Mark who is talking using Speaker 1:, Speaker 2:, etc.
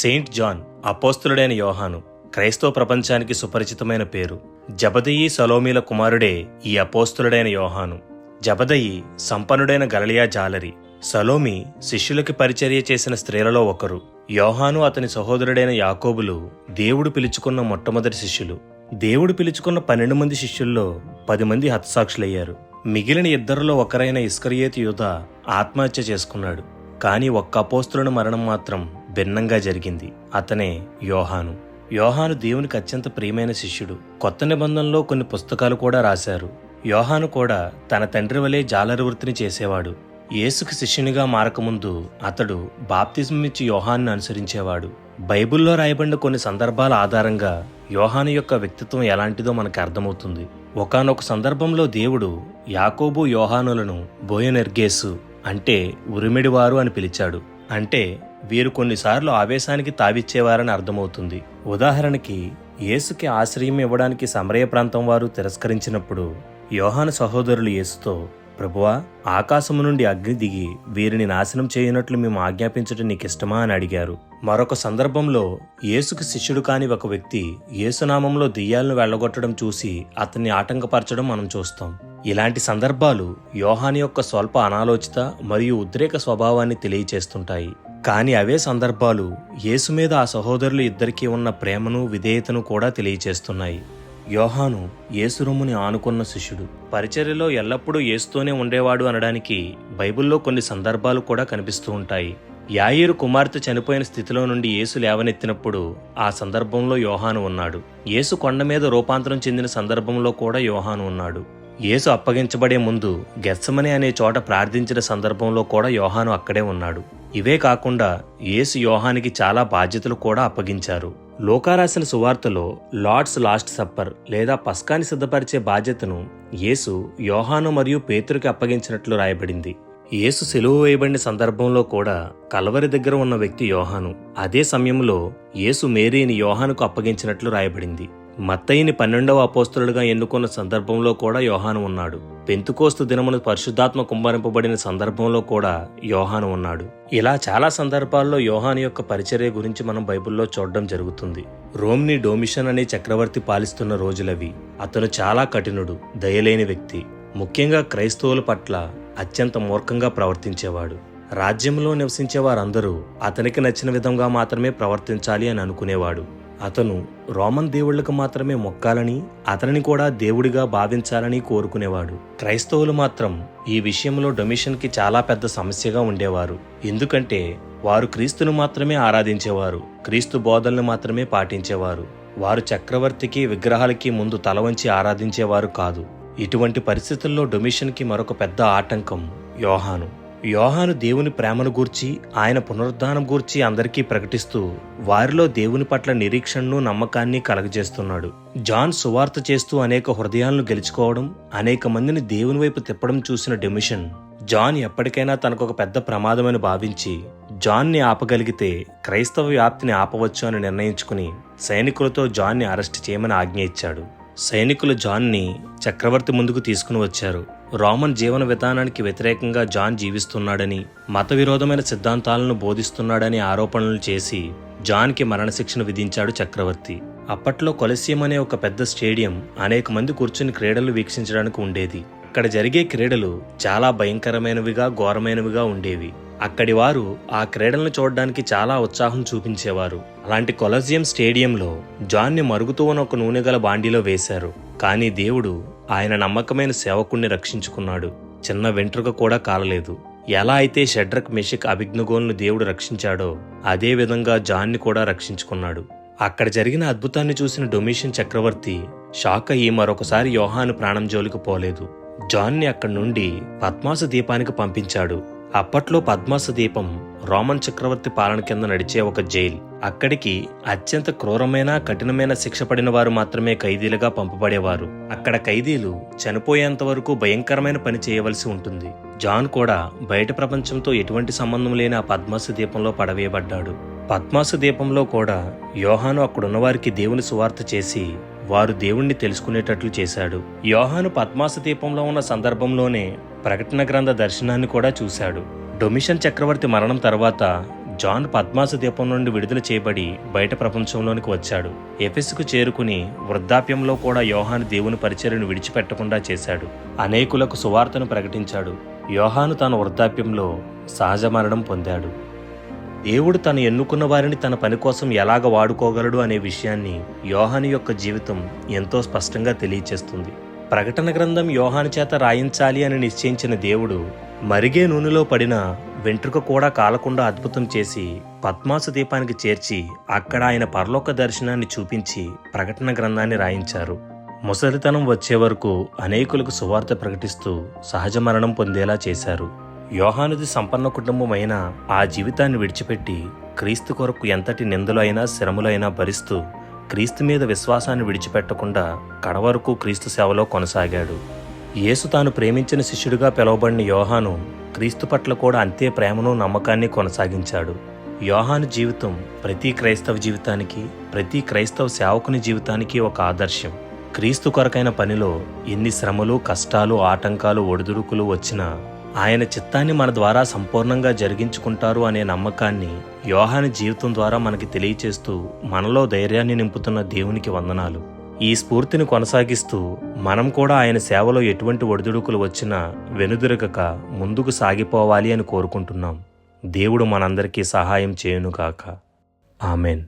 Speaker 1: Saint John అపోస్తలుడైన యోహాను క్రైస్తవ ప్రపంచానికి సుపరిచితమైన పేరు. జబదయి సలోమీల కుమారుడే ఈ అపోస్తలుడైన యోహాను. జబదయి సంపన్నుడైన గలిలయ జాలరి. సలోమి శిష్యులకి పరిచర్య చేసిన స్త్రీలలో ఒకరు. యోహాను అతని సహోదరుడైన యాకోబులు దేవుడు పిలుచుకున్న మొట్టమొదటి శిష్యులు. దేవుడు పిలుచుకున్న 12 మంది శిష్యుల్లో 10 మంది హతసాక్షులయ్యారు. మిగిలిన ఇద్దరిలో ఒకరైన ఇస్కరియోతు యూదా ఆత్మహత్య చేసుకున్నాడు. కానీ ఒక్క అపోస్తలుని మరణం మాత్రం భిన్నంగా జరిగింది. అతనే యోహాను. యోహాను దేవునికి అత్యంత ప్రియమైన శిష్యుడు. కొత్త నిబంధనలో కొన్ని పుస్తకాలు కూడా రాశారు. యోహాను కూడా తన తండ్రి వలె జాలరి వృత్తిని చేసేవాడు. యేసుకి శిష్యునిగా మారకముందు అతడు బాప్తిజం ఇచ్చి యోహాను అనుసరించేవాడు. బైబిల్లో రాయబడిన కొన్ని సందర్భాల ఆధారంగా యోహాను యొక్క వ్యక్తిత్వం ఎలాంటిదో మనకు అర్థమవుతుంది. ఒకానొక సందర్భంలో దేవుడు యాకోబు యోహానులను బోయనెర్గేసు అంటే ఉరిమిడివారు అని పిలిచాడు. అంటే వీరు కొన్నిసార్లు ఆవేశానికి తావిచ్చేవారని అర్థమవుతుంది. ఉదాహరణకి యేసుకి ఆశ్రయం ఇవ్వడానికి సమరయ ప్రాంతం వారు తిరస్కరించినప్పుడు యోహాను సహోదరులు యేసుతో, ప్రభువా, ఆకాశము నుండి అగ్ని దిగి వీరిని నాశనం చేయనట్లు మేము ఆజ్ఞాపించడం నీకిష్టమా అని అడిగారు. మరొక సందర్భంలో యేసుకు శిష్యుడు కాని ఒక వ్యక్తి యేసునామంలో దెయ్యాలను వెళ్లగొట్టడం చూసి అతన్ని ఆటంకపరచడం మనం చూస్తాం. ఇలాంటి సందర్భాలు యోహాను యొక్క స్వల్ప అనాలోచిత మరియు ఉద్రేక స్వభావాన్ని తెలియచేస్తుంటాయి. కానీ అవే సందర్భాలు యేసు మీద ఆ సహోదరులు ఇద్దరికీ ఉన్న ప్రేమను విధేయతను కూడా తెలియచేస్తున్నాయి. యోహాను యేసు రొమ్ముని ఆనుకున్న శిష్యుడు. పరిచర్యలో ఎల్లప్పుడూ యేసుతోనే ఉండేవాడు అనడానికి బైబిల్లో కొన్ని సందర్భాలు కూడా కనిపిస్తూ ఉంటాయి. యాయీరు కుమార్తె చనిపోయిన స్థితిలో నుండి యేసు లేవనెత్తినప్పుడు ఆ సందర్భంలో యోహాను ఉన్నాడు. యేసు కొండ మీద రూపాంతరం చెందిన సందర్భంలో కూడా యోహాను ఉన్నాడు. యేసు అప్పగించబడే ముందు గెత్సెమనే అనే చోట ప్రార్థించిన సందర్భంలో కూడా యోహాను అక్కడే ఉన్నాడు. ఇవే కాకుండా యేసు యోహానికి చాలా బాధ్యతలు కూడా అప్పగించారు. లూకా రాసిన సువార్తలో లార్డ్స్ లాస్ట్ సప్పర్ లేదా పస్కాని సిద్ధపరిచే బాధ్యతను యేసు యోహాను మరియు పేతురుకి అప్పగించినట్లు రాయబడింది. యేసు సిలువ వేయబడిన సందర్భంలో కూడా కల్వరి దగ్గర ఉన్న వ్యక్తి యోహాను. అదే సమయంలో యేసు మేరీని యోహానుకు అప్పగించినట్లు రాయబడింది. మత్తయిని 12వ అపోస్తలుడుగా ఎన్నుకున్న సందర్భంలో కూడా యోహాను ఉన్నాడు. పెంతుకోస్తు దినమున పరిశుద్ధాత్మ కుమ్మరింపబడిన సందర్భంలో కూడా యోహాను ఉన్నాడు. ఇలా చాలా సందర్భాల్లో యోహాను యొక్క పరిచర్య గురించి మనం బైబిల్లో చూడడం జరుగుతుంది. రోమ్ని డొమిషన్ అనే చక్రవర్తి పాలిస్తున్న రోజులవి. అతను చాలా కఠినుడు, దయలేని వ్యక్తి. ముఖ్యంగా క్రైస్తవుల పట్ల అత్యంత మూర్ఖంగా ప్రవర్తించేవాడు. రాజ్యంలో నివసించే వారందరూ అతనికి నచ్చిన విధంగా మాత్రమే ప్రవర్తించాలి అని అనుకునేవాడు. అతను రోమన్ దేవుళ్లకు మాత్రమే మొక్కాలని, అతనిని కూడా దేవుడిగా భావించాలని కోరుకునేవాడు. క్రైస్తవులు మాత్రం ఈ విషయంలో డొమిషన్కి చాలా పెద్ద సమస్యగా ఉండేవారు. ఎందుకంటే వారు క్రీస్తును మాత్రమే ఆరాధించేవారు, క్రీస్తు బోధనలు మాత్రమే పాటించేవారు. వారు చక్రవర్తికి, విగ్రహాలకి ముందు తల వంచి ఆరాధించేవారు కాదు. ఇటువంటి పరిస్థితుల్లో డొమిషన్కి మరొక పెద్ద ఆటంకం యోహాను. యోహాను దేవుని ప్రేమను గూర్చి, ఆయన పునరుద్ధానం గూర్చి అందరికీ ప్రకటిస్తూ వారిలో దేవుని పట్ల నిరీక్షణను, నమ్మకాన్ని కలగజేస్తున్నాడు. జాన్ సువార్త చేస్తూ అనేక హృదయాలను గెలుచుకోవడం, అనేక మందిని దేవుని వైపు తిప్పడం చూసిన డొమిషన్ జాన్ ఎప్పటికైనా తనకొక పెద్ద ప్రమాదమని భావించి జాన్ని ఆపగలిగితే క్రైస్తవ వ్యాప్తిని ఆపవచ్చు అని నిర్ణయించుకుని సైనికులతో జాన్ని అరెస్ట్ చేయమని ఆజ్ఞ ఇచ్చాడు. సైనికులు జాన్ని చక్రవర్తి ముందుకు తీసుకుని వచ్చారు. రోమన్ జీవన విధానానికి వ్యతిరేకంగా జాన్ జీవిస్తున్నాడని, మత విరోధమైన సిద్ధాంతాలను బోధిస్తున్నాడని ఆరోపణలు చేసి జాన్కి మరణశిక్షను విధించాడు చక్రవర్తి. అప్పట్లో కొలసియం అనే ఒక పెద్ద స్టేడియం అనేక మంది కూర్చుని క్రీడలు వీక్షించడానికి ఉండేది. అక్కడ జరిగే క్రీడలు చాలా భయంకరమైనవిగా, ఘోరమైనవిగా ఉండేవి. అక్కడి వారు ఆ క్రీడలను చూడడానికి చాలా ఉత్సాహం చూపించేవారు. అలాంటి కొలసియం స్టేడియంలో జాన్ని మరుగుతూ ఉన్న ఒక నూనె గల బాండీలో వేశారు. కానీ దేవుడు ఆయన నమ్మకమైన సేవకుణ్ణి రక్షించుకున్నాడు. చిన్న వెంట్రుక కూడా కాలలేదు. ఎలా అయితే షడ్రక్, మెషక్, అబేద్నెగోలను దేవుడు రక్షించాడో అదే విధంగా జాన్ని కూడా రక్షించుకున్నాడు. అక్కడ జరిగిన అద్భుతాన్ని చూసిన డొమిషన్ చక్రవర్తి షాక్ అయ్యి మరొకసారి యోహాను ప్రాణం జోలికి పోలేదు. జాన్ని అక్కడి నుండి పద్మాసు దీపానికి పంపించాడు. అప్పట్లో పద్మాసు దీపం రోమన్ చక్రవర్తి పాలన కింద నడిచే ఒక జైల్. అక్కడికి అత్యంత క్రూరమైన, కఠినమైన శిక్ష పడిన వారు మాత్రమే ఖైదీలుగా పంపబడేవారు. అక్కడ ఖైదీలు చనిపోయేంత వరకు భయంకరమైన పని చేయవలసి ఉంటుంది. జాన్ కూడా బయట ప్రపంచంతో ఎటువంటి సంబంధం లేని ఆ పద్మాసు దీపంలో పడవేయబడ్డాడు. పద్మాసు దీపంలో కూడా యోహాను అక్కడున్న వారికి దేవుని సువార్త చేసి వారు దేవుణ్ణి తెలుసుకునేటట్లు చేశాడు. యోహాను పద్మాసు దీపంలో ఉన్న సందర్భంలోనే ప్రకటన గ్రంథ దర్శనాన్ని కూడా చూశాడు. డొమిషన్ చక్రవర్తి మరణం తర్వాత జాన్ పద్మాసు దీపం నుండి విడుదల చేయబడి బయట ప్రపంచంలోనికి వచ్చాడు. ఎఫెసుకు చేరుకుని వృద్ధాప్యంలో కూడా యోహాను దేవుని పరిచర్యను విడిచిపెట్టకుండా చేశాడు. అనేకులకు సువార్తను ప్రకటించాడు. యోహాను తన వృద్ధాప్యంలో సహజ మరణం పొందాడు. దేవుడు తను ఎన్నుకున్న వారిని తన పని కోసం ఎలాగ వాడుకోగలడు అనే విషయాన్ని యోహాను యొక్క జీవితం ఎంతో స్పష్టంగా తెలియచేస్తుంది. ప్రకటన గ్రంథం యోహాను చేత రాయించాలి అని నిశ్చయించిన దేవుడు మరిగే నూనెలో పడిన వెంట్రుక కూడా కాలకుండా అద్భుతం చేసి పద్మాసు దీపానికి చేర్చి అక్కడ ఆయన పరలోక దర్శనాన్ని చూపించి ప్రకటన గ్రంథాన్ని రాయించారు. ముసలితనం వచ్చే వరకు అనేకులకు సువార్త ప్రకటిస్తూ సహజ మరణం పొందేలా చేశారు. యోహానుది సంపన్న కుటుంబం అయినా ఆ జీవితాన్ని విడిచిపెట్టి క్రీస్తు కొరకు ఎంతటి నిందలు అయినా శ్రమలు అయినా భరిస్తూ క్రీస్తు మీద విశ్వాసాన్ని విడిచిపెట్టకుండా కడవరకు క్రీస్తు సేవలో కొనసాగాడు. యేసు తాను ప్రేమించిన శిష్యుడిగా పిలువబడిన యోహాను క్రీస్తు పట్ల కూడా అంతే ప్రేమను నమ్మకాన్ని కొనసాగించాడు. యోహాను జీవితం ప్రతి క్రైస్తవ జీవితానికి, ప్రతి క్రైస్తవ సేవకుని జీవితానికి ఒక ఆదర్శం. క్రీస్తు కొరకైన పనిలో ఎన్ని శ్రమలు, కష్టాలు, ఆటంకాలు, ఒడిదుడుకులు వచ్చినా ఆయన చిత్తాన్ని మన ద్వారా సంపూర్ణంగా జరిగించుకుంటారు అనే నమ్మకాన్ని యోహాను జీవితం ద్వారా మనకి తెలియచేస్తూ మనలో ధైర్యాన్ని నింపుతున్న దేవునికి వందనాలు. ఈ స్ఫూర్తిని కొనసాగిస్తూ మనం కూడా ఆయన సేవలో ఎటువంటి ఒడిదుడుకులు వచ్చినా వెనుదిరగక ముందుకు సాగిపోవాలి అని కోరుకుంటున్నాం. దేవుడు మనందరికీ సహాయం చేయునుగాక. ఆమెన్.